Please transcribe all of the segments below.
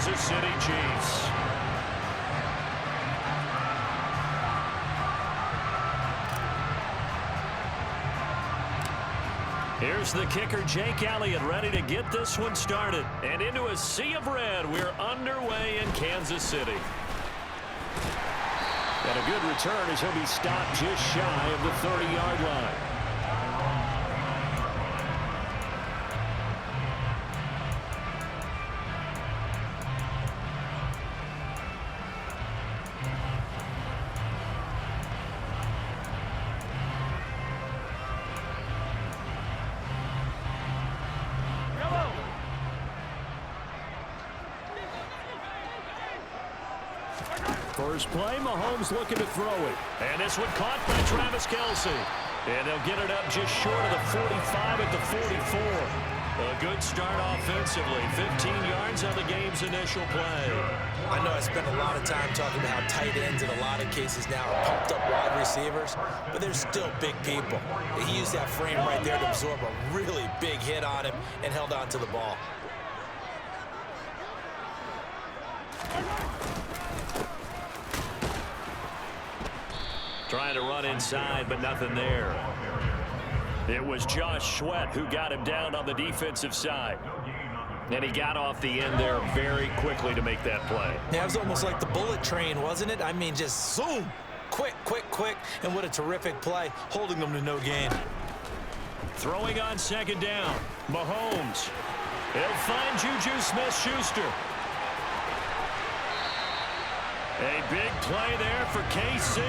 Kansas City Chiefs. Here's the kicker, Jake Elliott, ready to get this one started. And into a sea of red, we're underway in Kansas City. And a good return as he'll be stopped just shy of the 30-yard line. First play, Mahomes looking to throw it. And this one caught by Travis Kelce. And they'll get it up just short of the 45 at the 44. A good start offensively. 15 yards on the game's initial play. I know I spent a lot of time talking about how tight ends in a lot of cases now are pumped up wide receivers, but they're still big people. He used that frame right there to absorb a really big hit on him and held on to the ball. Trying to run inside, but nothing there. It was Josh Sweat who got him down on the defensive side. And he got off the end there very quickly to make that play. Yeah, it was almost like the bullet train, wasn't it? I mean, just zoom. Quick, quick, quick. And what a terrific play, holding them to no gain. Throwing on second down, Mahomes. He'll find Juju Smith-Schuster. A big play there for KC.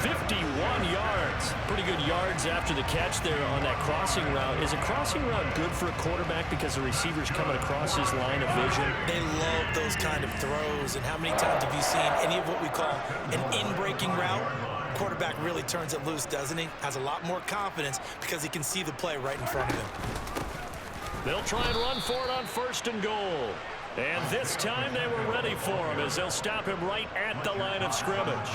51 yards. Pretty good yards after the catch there on that crossing route. Is a crossing route good for a quarterback because the receiver's coming across his line of vision? They love those kind of throws. And how many times have you seen any of what we call an in-breaking route? Quarterback really turns it loose, doesn't he? Has a lot more confidence because he can see the play right in front of him. They'll try and run for it on first and goal. And this time they were ready for him as they'll stop him right at the line of scrimmage.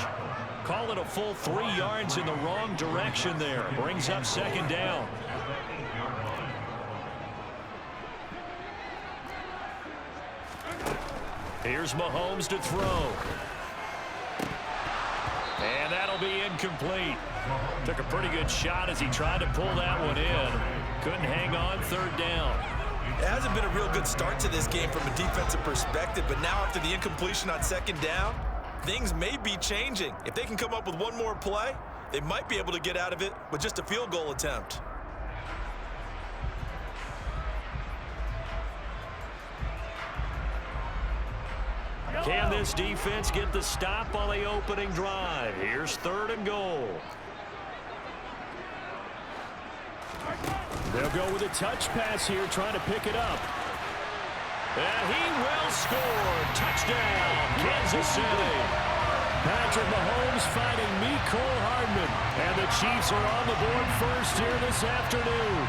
Call it a full 3 yards in the wrong direction there. Brings up second down. Here's Mahomes to throw. And that'll be incomplete. Took a pretty good shot as he tried to pull that one in. Couldn't hang on, third down. It hasn't been a real good start to this game from a defensive perspective, but now after the incompletion on second down, things may be changing. If they can come up with one more play, they might be able to get out of it with just a field goal attempt. Can this defense get the stop on the opening drive? Here's third and goal. They'll go with a touch pass here, trying to pick it up. And he will score. Touchdown, Kansas City. Patrick Mahomes finding Mecole Hardman. And the Chiefs are on the board first here this afternoon.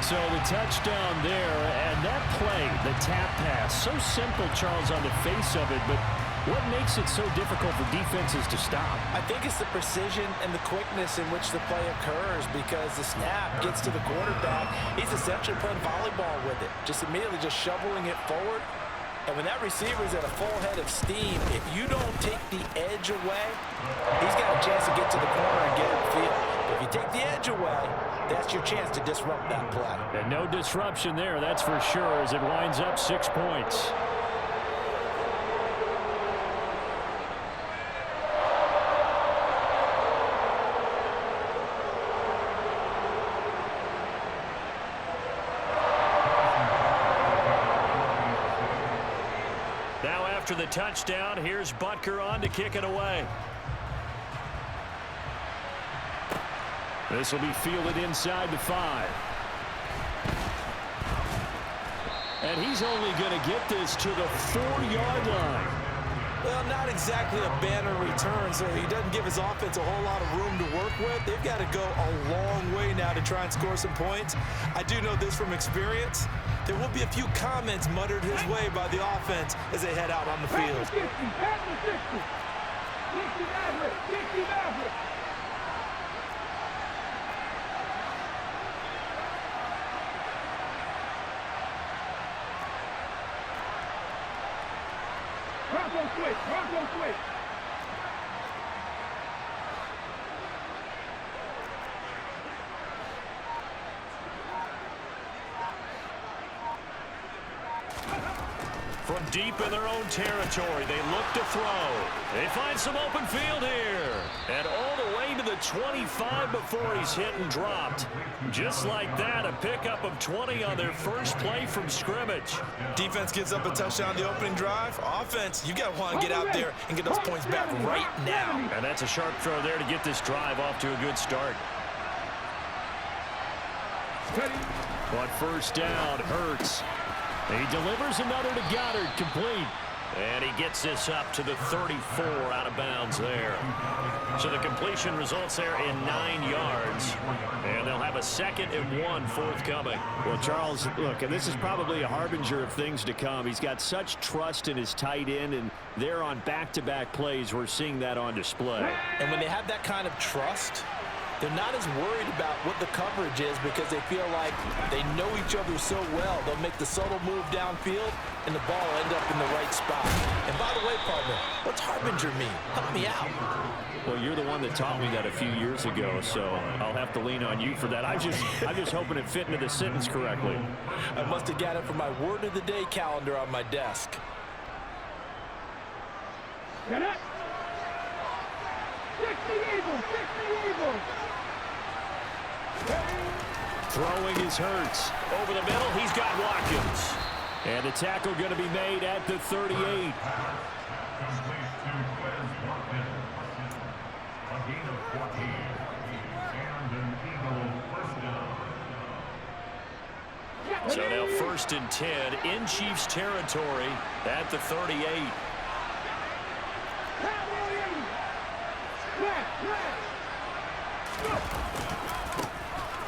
So the touchdown there, and that play, the tap pass, so simple, Charles, on the face of it, but what makes it so difficult for defenses to stop? I think it's the precision and the quickness in which the play occurs, because the snap gets to the quarterback. He's essentially playing volleyball with it, just immediately just shoveling it forward. And when that receiver is at a full head of steam, if you don't take the edge away, he's got a chance to get to the corner and get upfield. If you take the edge away, that's your chance to disrupt that play. And no disruption there, that's for sure, as it winds up 6 points. Now after the touchdown, here's Butker on to kick it away. This will be fielded inside the 5. And he's only going to get this to the 4-yard line. Well, not exactly a banner return, so he doesn't give his offense a whole lot of room to work with. They've got to go a long way now to try and score some points. I do know this from experience. There will be a few comments muttered his way by the offense as they head out on the field. Bronco switch. Bronco switch. From deep in their own territory, they look to throw. They find some open field here. And all the way to the 25 before he's hit and dropped. Just like that, a pickup of 20 on their first play from scrimmage. Defense gives up a touchdown the opening drive. Offense, you got to want to get out there and get those points back right now. And that's a sharp throw there to get this drive off to a good start. But first down, Hurts. He delivers another to Goddard, complete. And he gets this up to the 34 out of bounds there. So the completion results there in 9 yards. And they'll have a 2nd and 1 forthcoming. Well, Charles, look, and this is probably a harbinger of things to come. He's got such trust in his tight end, and they're on back-to-back plays. We're seeing that on display. And when they have that kind of trust, they're not as worried about what the coverage is because they feel like they know each other so well. They'll make the subtle move downfield, and the ball will end up in the right spot. And by the way, partner, what's harbinger mean? Help me out. Well, you're the one that taught me that a few years ago, so I'll have to lean on you for that. I'm just hoping it fit into the sentence correctly. I must have got it from my word of the day calendar on my desk. Get it. 60 Eagles. 60 Eagles. Throwing is Hurts. Over the middle, he's got Watkins. And the tackle going to be made at the 38. So now 1st and 10 in Chiefs territory at the 38.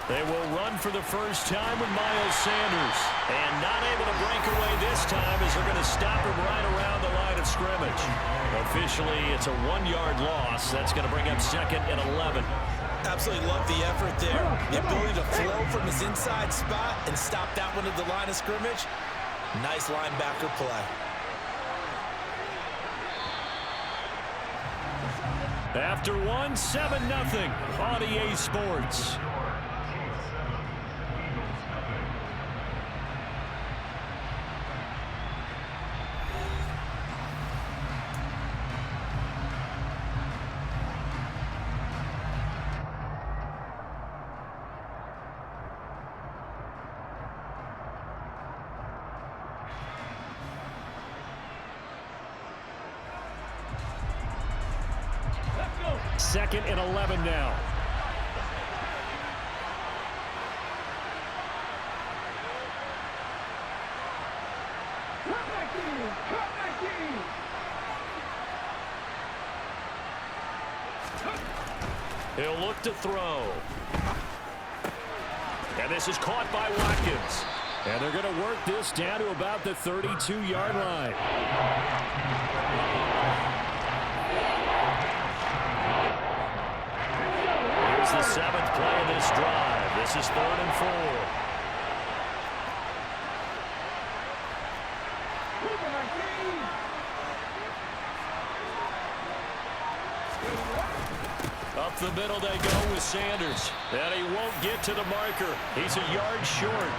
They will run for the first time with Miles Sanders. And not able to break away this time as they're going to stop him right around the line of scrimmage. Officially, it's a 1-yard loss. That's going to bring up 2nd and 11. Absolutely love the effort there. The ability to flow from his inside spot and stop that one at the line of scrimmage. Nice linebacker play. After 7-0 on EA Sports. Second and 11 now. He'll look to throw. And this is caught by Watkins. And they're going to work this down to about the 32-yard line. The 7th play of this drive. This is 3rd and 4. Up the middle they go with Sanders. And he won't get to the marker. He's a yard short.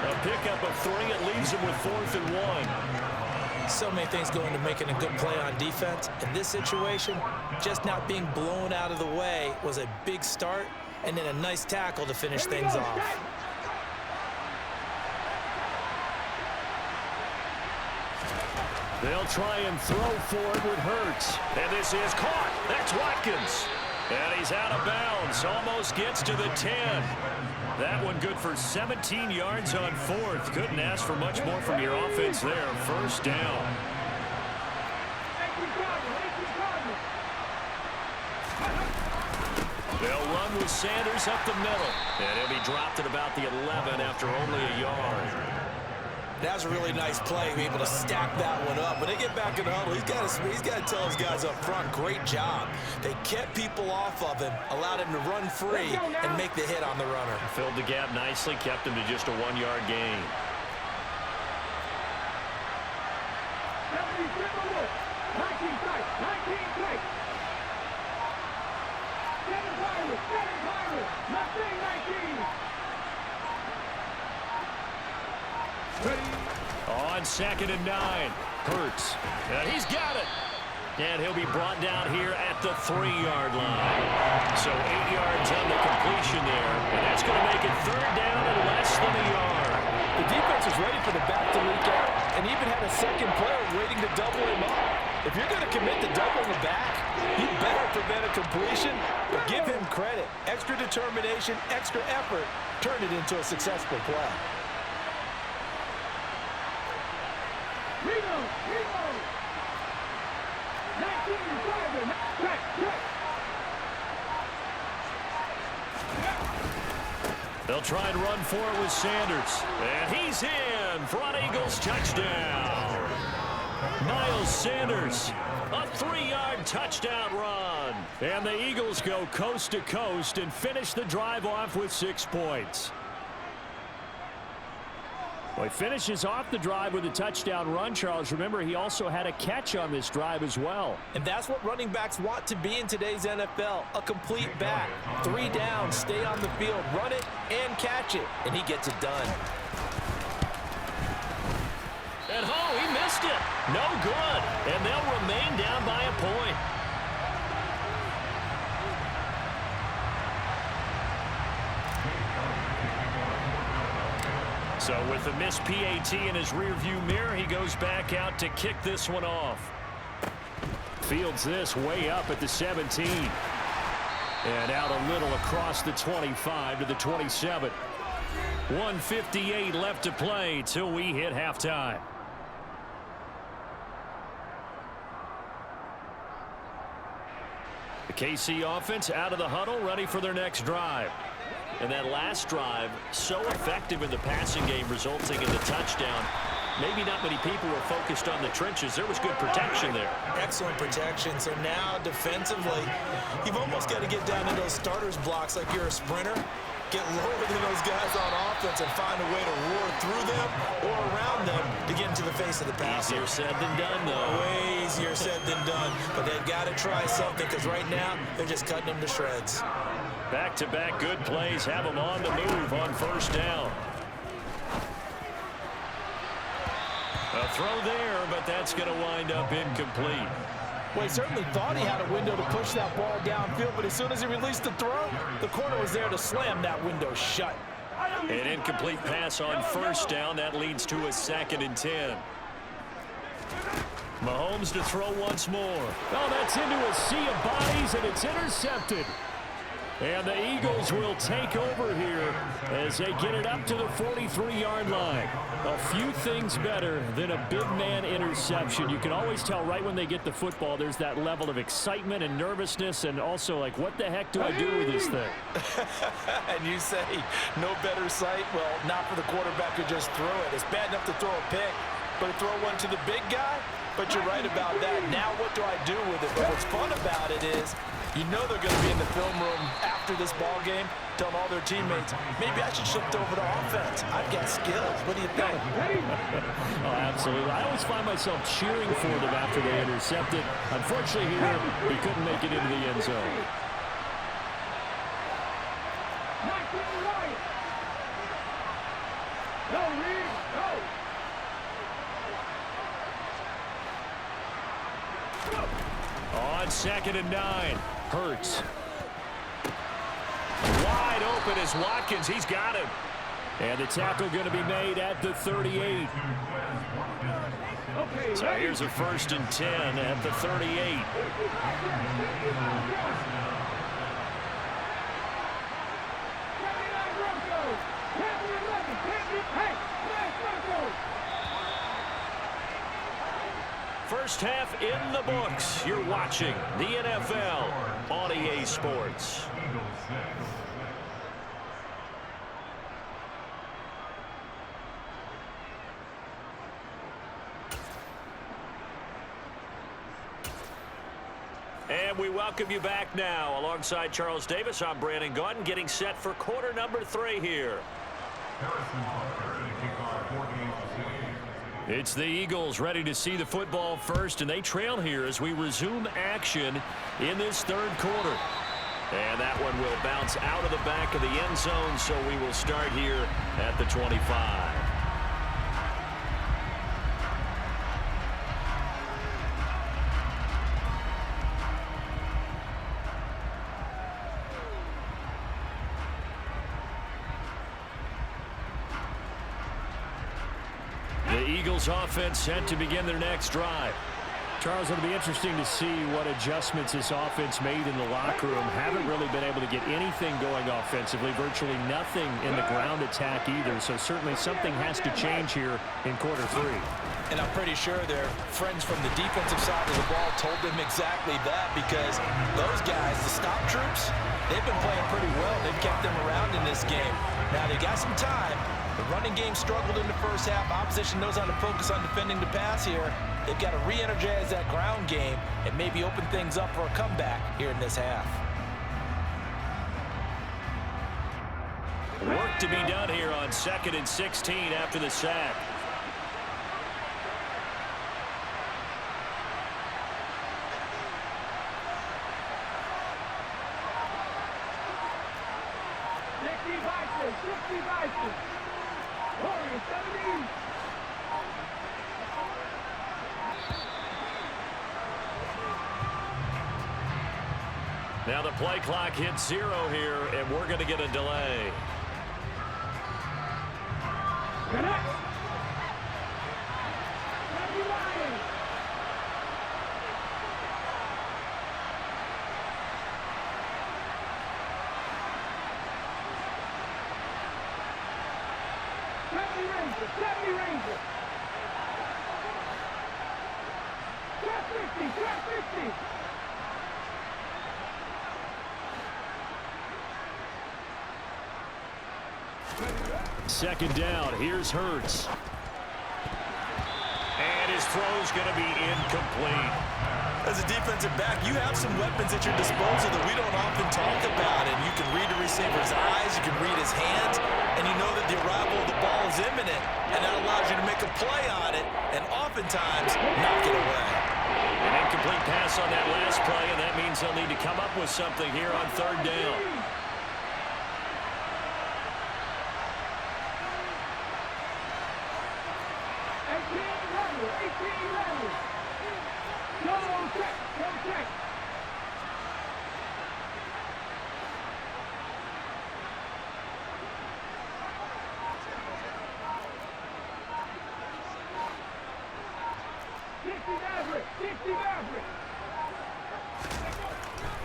A pickup of 3. It leaves him with 4th and 1. So many things go into making a good play on defense. In this situation, just not being blown out of the way was a big start, and then a nice tackle to finish things off. They'll try and throw for it with Hurts. And this is caught. That's Watkins. And he's out of bounds. Almost gets to the 10. That one good for 17 yards on 4th. Couldn't ask for much more from your offense there. First down. They'll run with Sanders up the middle. And he'll be dropped at about the 11 after only a yard. That was a really nice play, being able to stack that one up. When they get back in the huddle, he's got to tell his guys up front, great job. They kept people off of him, allowed him to run free, and make the hit on the runner. Filled the gap nicely, kept him to just a 1-yard gain. December look. 19 tight. 19 tight. 7 Pirates. 7 Pirates. Nothing 19. Ready. On 2nd and 9. Hurts. And he's got it. And he'll be brought down here at the 3-yard line. So 8 yards on the completion there. And that's going to make it 3rd down and less than a yard. The defense was ready for the back to leak out and even had a second player waiting to double him up. If you're going to commit to doubling the back, you better prevent a completion, but give him credit. Extra determination, extra effort, turn it into a successful play. Reload. Reload. 19 and 7. Check. Check. They'll try and run for it with Sanders. And he's in for an Eagles touchdown. Miles Sanders, a 3-yard touchdown run. And the Eagles go coast to coast and finish the drive off with 6 points. Well, he finishes off the drive with a touchdown run, Charles. Remember, he also had a catch on this drive as well. And that's what running backs want to be in today's NFL, a complete back. 3 down, stay on the field, run it, and catch it. And he gets it done. And oh, he missed it. No good. And they'll remain down by a point. So with the missed PAT in his rearview mirror, he goes back out to kick this one off. Fields this way up at the 17. And out a little across the 25 to the 27. 1:58 left to play till we hit halftime. The KC offense out of the huddle, ready for their next drive. And that last drive, so effective in the passing game, resulting in the touchdown. Maybe not many people were focused on the trenches. There was good protection there. Excellent protection. So now defensively, you've almost got to get down to those starters blocks like you're a sprinter. Get lower than those guys on offense and find a way to roar through them or around them to get into the face of the passer. Easier said than done, though. Way easier said than done. But they've got to try something because right now they're just cutting them to shreds. Back-to-back good plays have them on the move on 1st down. A throw there, but that's going to wind up incomplete. Well, he certainly thought he had a window to push that ball downfield, but as soon as he released the throw, the corner was there to slam that window shut. An incomplete pass on 1st down. That leads to a 2nd and 10. Mahomes to throw once more. Oh, that's into a sea of bodies, and it's intercepted. And the Eagles will take over here as they get it up to the 43-yard line. A few things better than a big man interception. You can always tell right when they get the football, there's that level of excitement and nervousness, and also like, what the heck do I do with this thing? And you say, no better sight? Well, not for the quarterback who just threw it. It's bad enough to throw a pick, but to throw one to the big guy? But you're right about that. Now what do I do with it? But what's fun about it is, you know they're going to be in the film room after this ball game, telling all their teammates, maybe I should shift over to offense. I've got skills. What do you think? Oh, absolutely. I always find myself cheering for them after they intercept it. Unfortunately here, he couldn't make it into the end zone. 19 right. Go, Reed. Go. On 2nd and 9. Hurts. Wide open is Watkins. He's got him. And the tackle going to be made at the 38. Okay, So here's a 1st and 10 at the 38. First half in the books. You're watching the NFL on EA Sports. And we welcome you back now. Alongside Charles Davis, I'm Brandon Gaudin, getting set for quarter number 3 here. It's the Eagles ready to see the football first, and they trail here as we resume action in this third quarter. And that one will bounce out of the back of the end zone, so we will start here at the 25. The Eagles offense set to begin their next drive. Charles, it'll be interesting to see what adjustments this offense made in the locker room. Haven't really been able to get anything going offensively, virtually nothing in the ground attack either. So certainly something has to change here in quarter three. And I'm pretty sure their friends from the defensive side of the ball told them exactly that, because those guys, the stop troops, they've been playing pretty well. They've kept them around in this game. Now they got some time. The running game struggled in the first half. Opposition knows how to focus on defending the pass here. They've got to re-energize that ground game and maybe open things up for a comeback here in this half. Work to be done here on 2nd and 16 after the sack. Now the play clock hits 0 here, and we're going to get a delay. Second down, here's Hurts. And his throw's going to be incomplete. As a defensive back, you have some weapons at your disposal that we don't often talk about. And you can read the receiver's eyes, you can read his hands, and you know that the arrival of the ball is imminent. And that allows you to make a play on it and oftentimes knock it away. An incomplete pass on that last play, and that means they'll need to come up with something here on third down.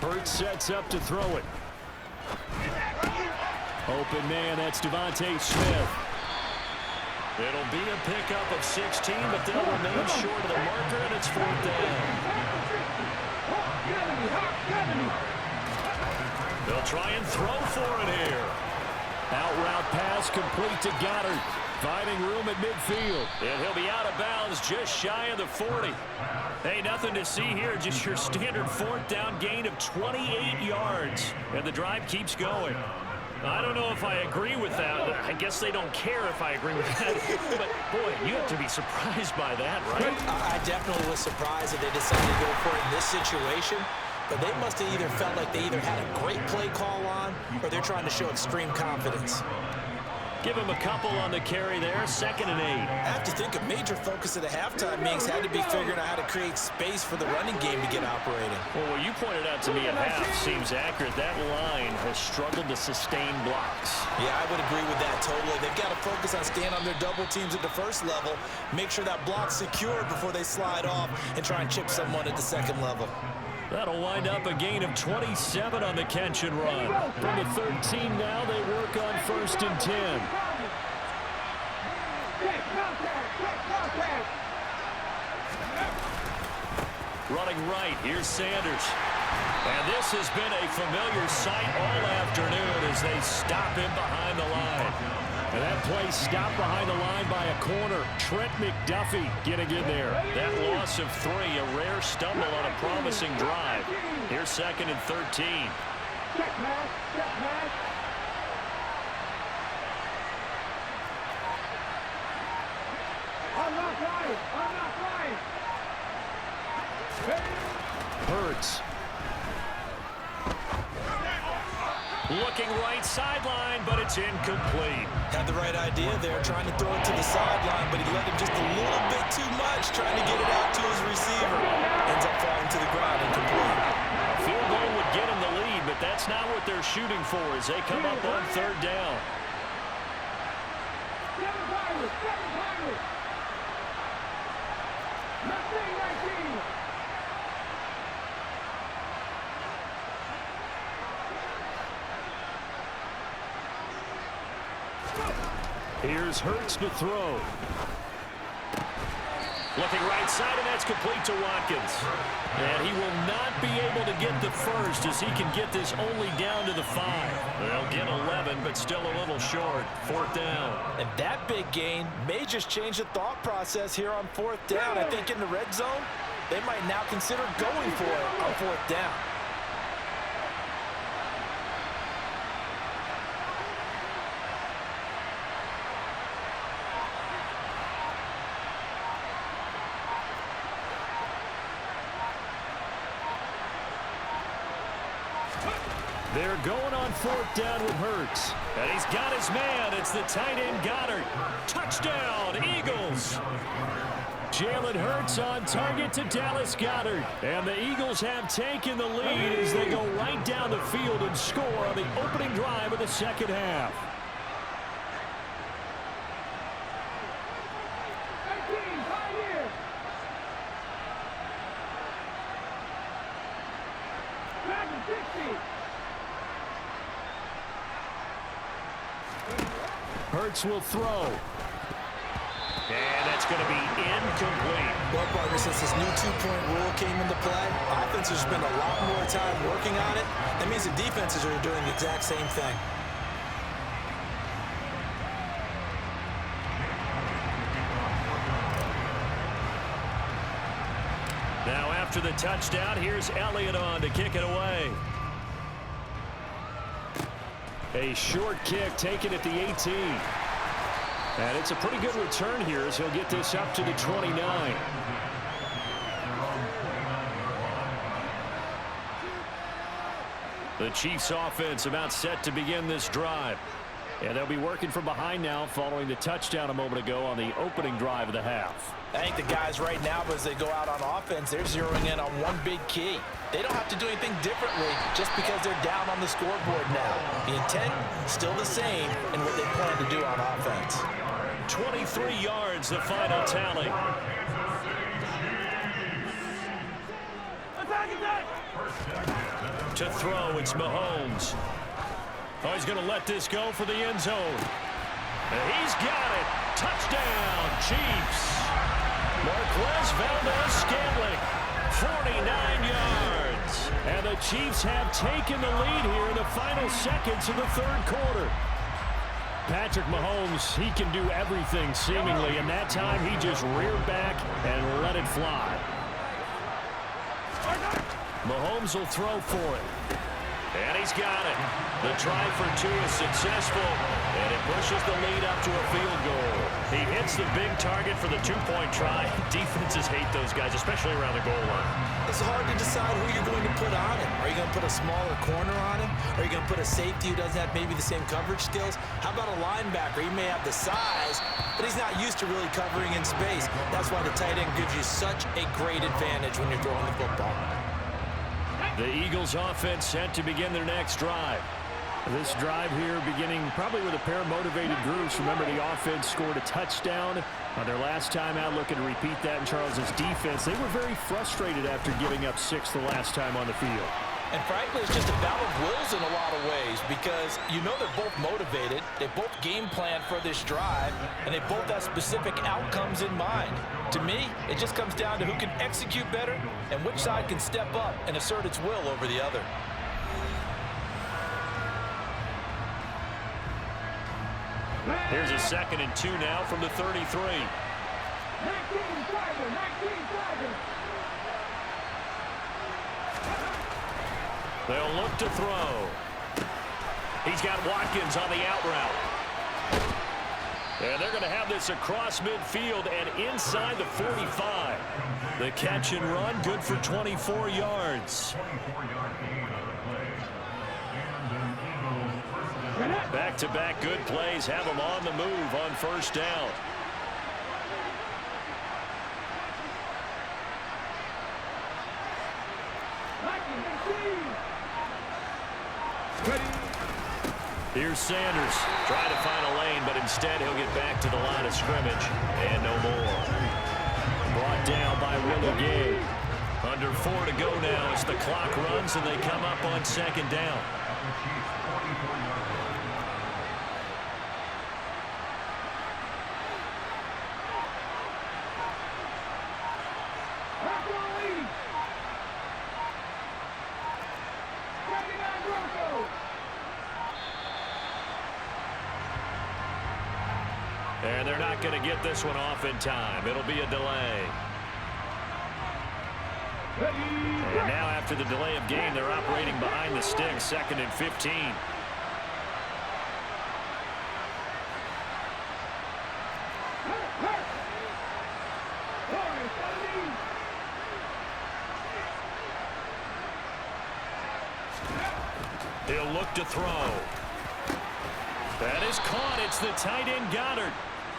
Hurts sets up to throw it. Open man, that's Devontae Smith. It'll be a pickup of 16, but they'll remain short of the marker, and it's 4th down. They'll try and throw for it here. Out route pass complete to Goddard. Finding room at midfield. And he'll be out of bounds just shy of the 40. Hey, nothing to see here. Just your standard 4th down gain of 28 yards. And the drive keeps going. I don't know if I agree with that. I guess they don't care if I agree with that. But, boy, you have to be surprised by that, right? I definitely was surprised that they decided to go for it in this situation. But they must have either felt like they either had a great play call on or they're trying to show extreme confidence. Give him a couple on the carry there. 2nd and 8. I have to think a major focus of the halftime meetings had to be figuring out how to create space for the running game to get operating. Well, what you pointed out to me at half seems accurate. That line has struggled to sustain blocks. Yeah, I would agree with that totally. They've got to focus on staying on their double teams at the first level, make sure that block's secured before they slide off and try and chip someone at the second level. That'll wind up a gain of 27 on the catch and run. From the 13 now, they work on 1st and 10. Running right, here's Sanders. And this has been a familiar sight all afternoon as they stop him behind the line. And that play stopped behind the line by a corner. Trent McDuffie getting in there. That loss of 3, a rare stumble on a promising drive. Here's 2nd and 13. Check pass, check pass. Unlock line. Hurts. Looking right sideline, but it's incomplete. Had the right idea there, trying to throw it to the sideline, but he let him just a little bit too much, trying to get it out to his receiver. Ends up falling to the ground, incomplete. A field goal would get him the lead, but that's not what they're shooting for as they come up on third down. Here's Hurts to throw. Looking right side, and that's complete to Watkins. And he will not be able to get the first as he can get this only down to the 5. They'll get 11, but still a little short. Fourth down. And that big gain may just change the thought process here on fourth down. I think in the red zone, they might now consider going for it on fourth down. They're going on fourth down with Hurts. And he's got his man. It's the tight end Goddard. Touchdown, Eagles. Jalen Hurts on target to Dallas Goedert. And the Eagles have taken the lead as they go right down the field and score on the opening drive of the second half. Hurts will throw. And that's going to be incomplete. Well, partner, since this new two-point rule came into play, offenses spend a lot more time working on it. That means the defenses are doing the exact same thing. Now after the touchdown, here's Elliott on to kick it away. A short kick taken at the 18. And it's a pretty good return here as he'll get this up to the 29. The Chiefs offense about set to begin this drive. And they'll be working from behind now following the touchdown a moment ago on the opening drive of the half. I think the guys right now, as they go out on offense, they're zeroing in on one big key. They don't have to do anything differently just because they're down on the scoreboard now. The intent, still the same in what they plan to do on offense. 23 yards, the final tally. To throw, it's Mahomes. Oh, he's going to let this go for the end zone. And he's got it. Touchdown, Chiefs. Marquez Valdez-Scantling, 49 yards. And the Chiefs have taken the lead here in the final seconds of the third quarter. Patrick Mahomes, he can do everything seemingly, and that time he just reared back and let it fly. Mahomes will throw for it. And he's got it. The try for two is successful, and it pushes the lead up to a field goal. He hits the big target for the two-point try. Defenses hate those guys, especially around the goal line. It's hard to decide who you're going to put on him. Are you going to put a smaller corner on him? Are you going to put a safety who doesn't have maybe the same coverage skills? How about a linebacker? He may have the size, but he's not used to really covering in space. That's why the tight end gives you such a great advantage when you're throwing the football. The Eagles offense set to begin their next drive. This drive here beginning probably with a pair of motivated groups. Remember, the offense scored a touchdown on their last time out. Looking to repeat that in Charles's defense. They were very frustrated after giving up 6 the last time on the field. And frankly, it's just a battle of wills in a lot of ways because you know they're both motivated. They both game plan for this drive, and they both have specific outcomes in mind. To me, it just comes down to who can execute better and which side can step up and assert its will over the other. Here's a 2nd and 2 now from the 33. They'll look to throw. He's got Watkins on the out route. And they're going to have this across midfield and inside the 45. The catch and run, good for 24 yards. Back-to-back good plays have them on the move on first down. Here's Sanders. Trying to find a lane, but instead he'll get back to the line of scrimmage. And no more. Brought down by Willie Gay. Under 4 to go now as the clock runs and they come up on second down. And they're not going to get this one off in time. It'll be a delay. And now after the delay of game, they're operating behind the sticks, 2nd and 15. He'll look to throw. That is caught. It's the tight end Goddard.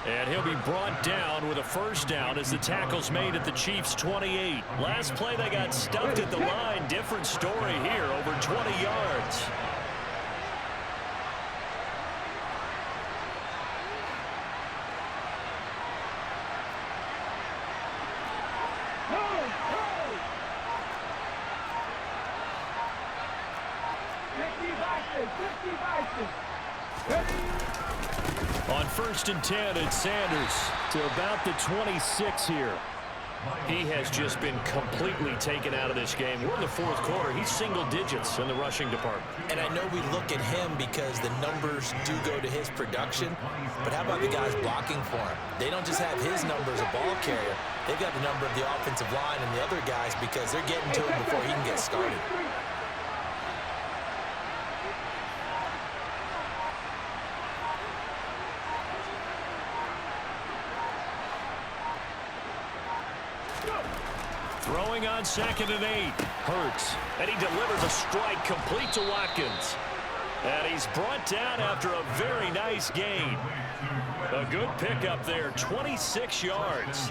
And he'll be brought down with a first down as the tackle's made at the Chiefs' 28. Last play they got stuffed at the line. Different story here, over 20 yards. On 1st and 10, it's Sanders to about the 26 here. He has just been completely taken out of this game. We're in the 4th quarter. He's single digits in the rushing department. And I know we look at him because the numbers do go to his production. But how about the guys blocking for him? They don't just have his number as a ball carrier. They've got the number of the offensive line and the other guys because they're getting to him before he can get started. Throwing on 2nd and 8. Hurts. And he delivers a strike complete to Watkins. And he's brought down after a very nice gain. A good pickup there, 26 yards.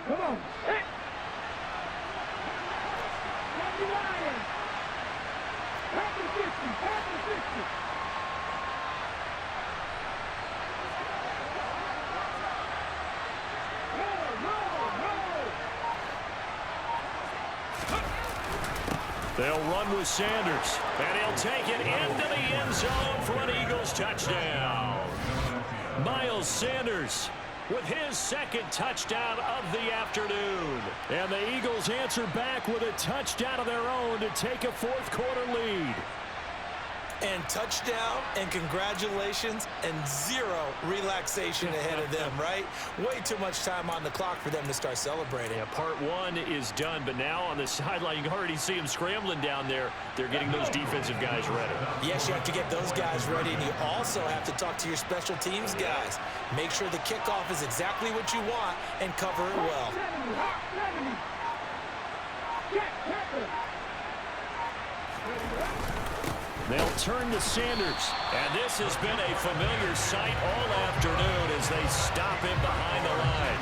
Come on. Hit. Pass the 50. Pass the 50. They'll run with Sanders, and he'll take it into the end zone for an Eagles touchdown. Miles Sanders with his 2nd touchdown of the afternoon. And the Eagles answer back with a touchdown of their own to take a 4th quarter lead. And touchdown and congratulations and 0 relaxation ahead of them, right? Way too much time on the clock for them to start celebrating. Yeah, part 1 is done, but now on the sideline, you can already see them scrambling down there. They're getting those defensive guys ready. Yes, you have to get those guys ready, and you also have to talk to your special teams guys. Make sure the kickoff is exactly what you want and cover it well. They'll turn to Sanders, and this has been a familiar sight all afternoon as they stop him behind the line.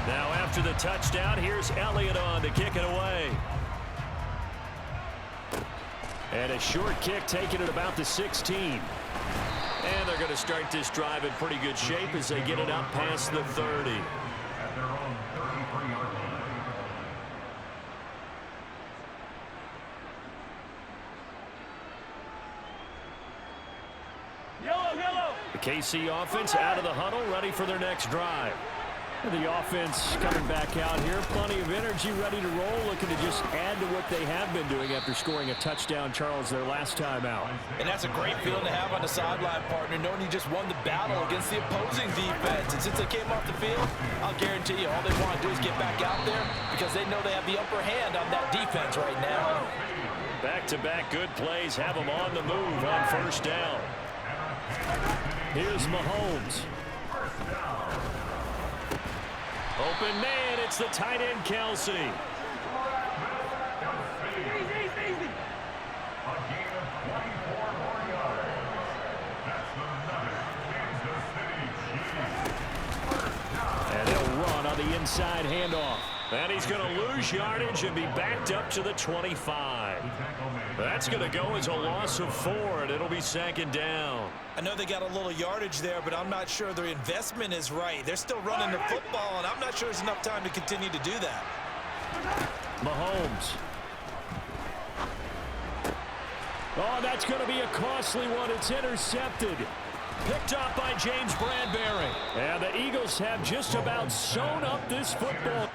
Now after the touchdown, here's Elliott on to kick it away. And a short kick taken at about the 16. And they're going to start this drive in pretty good shape as they get it up past the 30. The KC offense out of the huddle, ready for their next drive. The offense coming back out here. Plenty of energy, ready to roll, looking to just add to what they have been doing after scoring a touchdown, Charles, their last time out. And that's a great feeling to have on the sideline, partner, knowing you just won the battle against the opposing defense. And since they came off the field, I'll guarantee you all they want to do is get back out there because they know they have the upper hand on that defense right now. Back-to-back good plays have them on the move on first down. Here's Mahomes. Open man, it's the tight end, Kelsey. Easy, easy. A gain of 24 more yards. That's the Kansas City Chiefs. And he'll run on the inside handoff. And he's going to lose yardage and be backed up to the 25. That's going to go as a loss of 4, and it'll be second down. I know they got a little yardage there, but I'm not sure their investment is right. They're still running the football, and I'm not sure there's enough time to continue to do that. Mahomes. Oh, that's going to be a costly one. It's intercepted. Picked up by James Bradbury. And the Eagles have just about sewn up this football.